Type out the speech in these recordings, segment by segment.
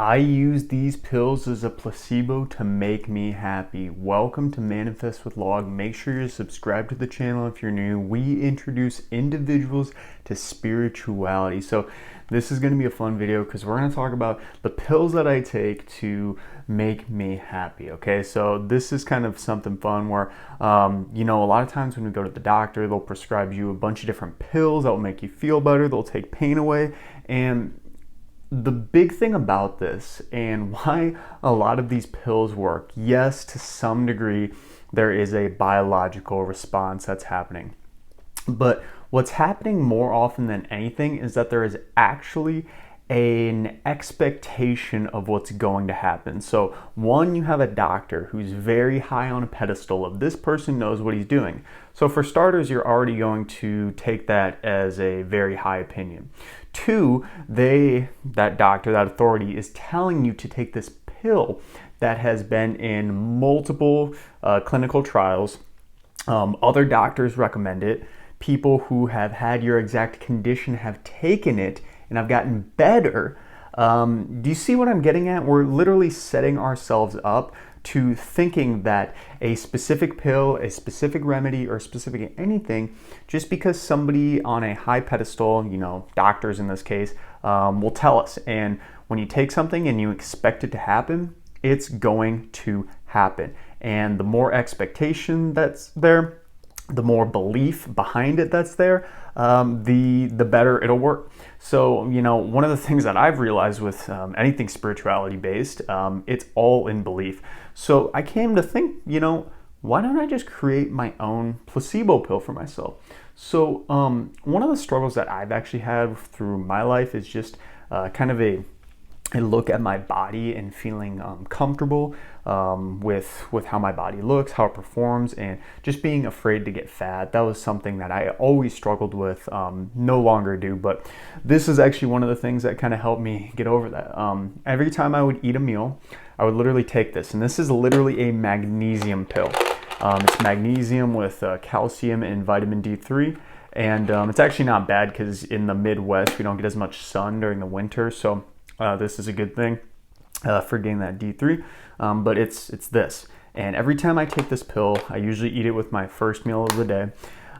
I use these pills as a placebo to make me happy. Welcome to Manifest with Log. Make sure you're subscribed to the channel if you're new. We introduce individuals to spirituality. So this is going to be a fun video because we're going to talk about the pills that I take to make me happy. Okay, so this is kind of something fun where, a lot of times when we go to the doctor, they'll prescribe you a bunch of different pills that will make you feel better. They'll take pain away. And the big thing about this and why a lot of these pills work, yes, to some degree, there is a biological response that's happening. But what's happening more often than anything is that there is actually an expectation of what's going to happen. So one, you have a doctor who's very high on a pedestal of this person knows what he's doing. So for starters, you're already going to take that as a very high opinion. Two, that doctor, that authority is telling you to take this pill that has been in multiple clinical trials. Other doctors recommend it. People who have had your exact condition have taken it and have gotten better. Do you see what I'm getting at? We're literally setting ourselves up to thinking that a specific pill, a specific remedy, or specific anything, just because somebody on a high pedestal, doctors in this case, will tell us. And when you take something and you expect it to happen, it's going to happen. And the more expectation that's there, the more belief behind it that's there, the better it'll work. So, one of the things that I've realized with anything spirituality based, it's all in belief. So I came to think, why don't I just create my own placebo pill for myself? So one of the struggles that I've actually had through my life is just kind of a look at my body and feeling comfortable with how my body looks, how it performs, and just being afraid to get fat. That was something that I always struggled with, no longer do, but this is actually one of the things that kind of helped me get over that. Every time I would eat a meal, I would literally take this, and this is literally a magnesium pill. It's magnesium with calcium and vitamin D3. And it's actually not bad because in the Midwest, we don't get as much sun during the winter, so this is a good thing for getting that D3, but it's this. And every time I take this pill, I usually eat it with my first meal of the day.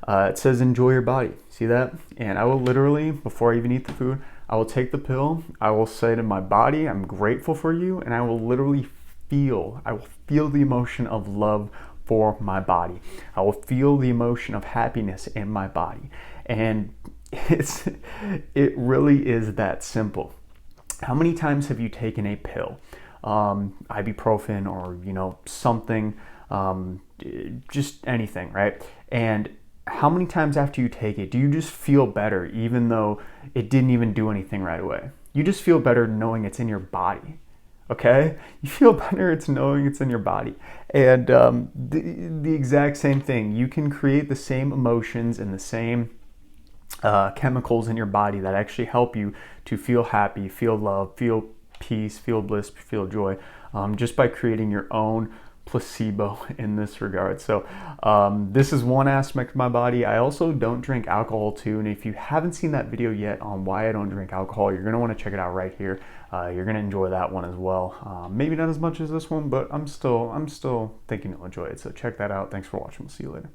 It says, enjoy your body. See that? And I will literally, before I even eat the food, I will take the pill. I will say to my body, I'm grateful for you. And I will literally feel the emotion of love for my body. I will feel the emotion of happiness in my body. And it really is that simple. How many times have you taken a pill, ibuprofen or, something, just anything, right? And how many times after you take it, do you just feel better even though it didn't even do anything right away? You just feel better knowing it's in your body, okay? You feel better knowing it's in your body. And the exact same thing. You can create the same emotions and the same chemicals in your body that actually help you to feel happy, feel love, feel peace, feel bliss, feel joy, just by creating your own placebo in this regard. So this is one aspect of my body. I also don't drink alcohol too, and if you haven't seen that video yet on why I don't drink alcohol, you're going to want to check it out right here. You're going to enjoy that one as well. Maybe not as much as this one, but I'm still thinking you'll enjoy it. So check that out. Thanks for watching. We'll see you later.